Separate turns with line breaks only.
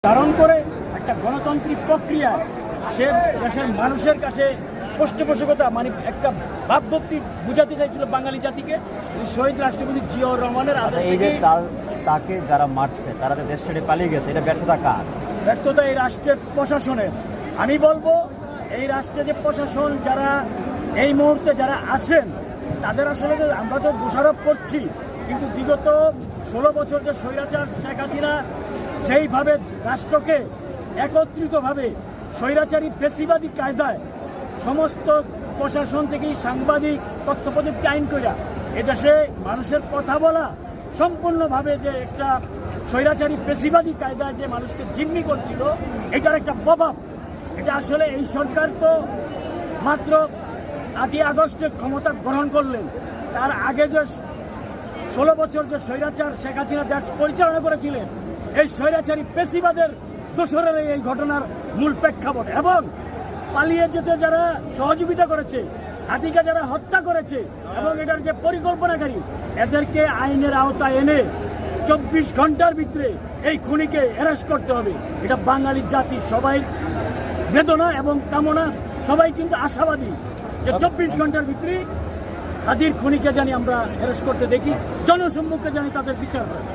ধারণ করে একটা গণতান্ত্রিক প্রক্রিয়া সে দেশের মানুষের কাছে পৃষ্ঠপোষকতা মানে একটা ভাবভক্তি বুঝাতে চাইছিল বাঙালি জাতিকে। শহীদ রাষ্ট্রপতি জিয়াউর রহমানের
এই যে তাকে যারা মারছে তারা যে দেশ ছেড়ে পালিয়ে গেছে, এটা ব্যর্থতা কার?
ব্যর্থতা এই রাষ্ট্রের প্রশাসনের। আমি বলবো এই রাষ্ট্রে যে প্রশাসন যারা এই মুহূর্তে যারা আছেন তাদের আসলে আমরা তো দোষারোপ করছি, কিন্তু বিগত 16 বছর যে স্বৈরাচার শেখ হাসিনা যেইভাবে রাষ্ট্রকে একত্রিতভাবে স্বৈরাচারী ফ্যাসিবাদী কায়দায় সমস্ত প্রশাসন থেকেই সাংবাদিক তথ্য প্রযুক্তি আইন কইরা এদেশে মানুষের কথা বলা সম্পূর্ণভাবে যে একটা স্বৈরাচারী ফ্যাসিবাদী কায়দায় যে মানুষকে জিম্মি করছিল, এটার একটা প্রভাব। এটা আসলে এই সরকার তো মাত্র 8ই আগস্টে ক্ষমতা গ্রহণ করলেন, তার আগে যে 16 বছর যে স্বৈরাচার শেখ হাসিনা দেশ পরিচালনা করেছিলেন, এই স্বৈরাচারী ফ্যাসিবাদের দোসরের এই ঘটনার মূল প্রেক্ষাপট এবং পালিয়ে যেতে যারা সহযোগিতা করেছে, হাতিকে যারা হত্যা করেছে এবং এটার যে পরিকল্পনাকারী, এদেরকে আইনের আওতায় এনে 24 ঘন্টার ভিতরে এই খুনিকে অ্যারেস্ট করতে হবে। এটা বাঙালি জাতির সবাই বেদনা এবং কামনা, সবাই কিন্তু আশাবাদী যে 24 ঘন্টার ভিতরে হাদির খুনিকে জানি আমরা অ্যারেস্ট করতে দেখি, জনসম্মুখে জানি তাদের বিচার হয়।